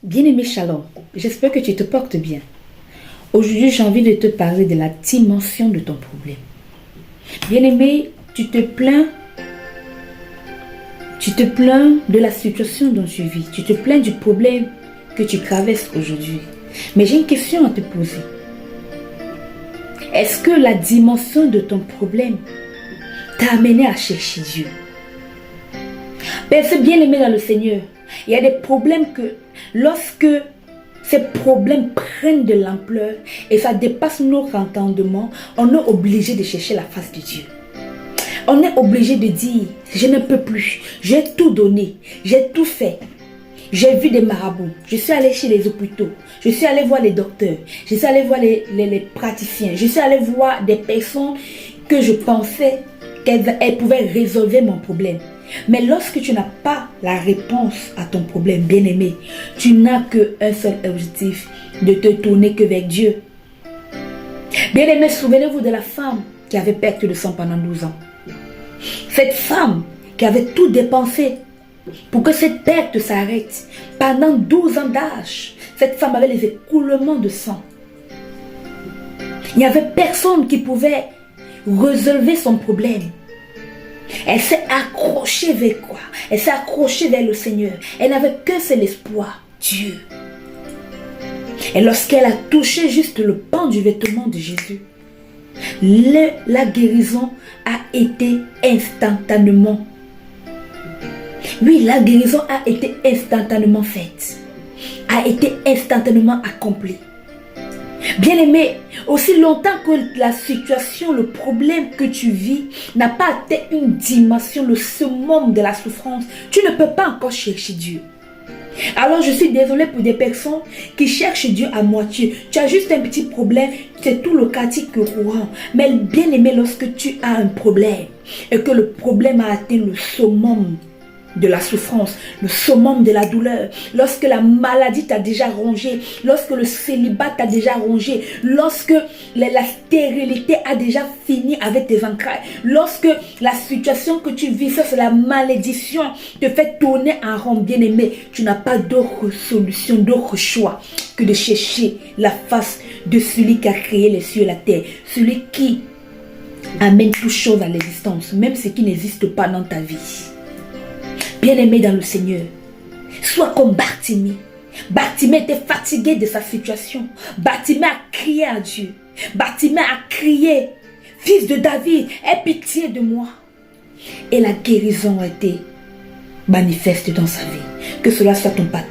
Bien-aimé Shalom, j'espère que tu te portes bien. Aujourd'hui, j'ai envie de te parler de la dimension de ton problème. Bien-aimé, tu te plains de la situation dont tu vis. Tu te plains du problème que tu traverses aujourd'hui. Mais j'ai une question à te poser. Est-ce que la dimension de ton problème t'a amené à chercher Dieu? C'est bien-aimé dans le Seigneur. Il y a des problèmes que lorsque ces problèmes prennent de l'ampleur et ça dépasse notre entendement, on est obligé de chercher la face de Dieu. On est obligé de dire, je ne peux plus, j'ai tout donné, j'ai tout fait. J'ai vu des marabouts, je suis allé chez les hôpitaux, je suis allé voir les docteurs, je suis allé voir les praticiens, je suis allé voir des personnes que je pensais qu'elles pouvaient résoudre mon problème. Mais lorsque tu n'as pas la réponse à ton problème, bien-aimé, tu n'as qu'un seul objectif, de te tourner que vers Dieu. Bien-aimé, souvenez-vous de la femme qui avait perte de sang pendant 12 ans. Cette femme qui avait tout dépensé pour que cette perte s'arrête. Pendant 12 ans d'âge, cette femme avait les écoulements de sang. Il n'y avait personne qui pouvait résolver son problème. Elle s'est accrochée vers quoi? Elle s'est accrochée vers le Seigneur. Elle n'avait qu'un seul espoir, Dieu. Et lorsqu'elle a touché juste le pan du vêtement de Jésus, la guérison a été instantanément. Oui, la guérison a été instantanément faite. A été instantanément accomplie. Bien-aimé, aussi longtemps que la situation, le problème que tu vis n'a pas atteint une dimension, le summum de la souffrance, tu ne peux pas encore chercher Dieu. Alors je suis désolée pour des personnes qui cherchent Dieu à moitié. Tu as juste un petit problème, c'est tout le quartier courant. Mais bien-aimé, lorsque tu as un problème et que le problème a atteint le summum de la souffrance, le summum de la douleur, lorsque la maladie t'a déjà rongé, lorsque le célibat t'a déjà rongé, lorsque la stérilité a déjà fini avec tes entrailles, lorsque la situation que tu vis, ça c'est la malédiction, te fait tourner en rond, bien-aimé, tu n'as pas d'autre solution, d'autre choix que de chercher la face de celui qui a créé les cieux et la terre, celui qui amène toutes choses à l'existence, même ce qui n'existe pas dans ta vie. Bien-aimé dans le Seigneur, sois comme Bartimée. Bartimée était fatigué de sa situation. Bartimée a crié à Dieu. Bartimée a crié, fils de David, aie pitié de moi. Et la guérison a été manifeste dans sa vie. Que cela soit ton partage.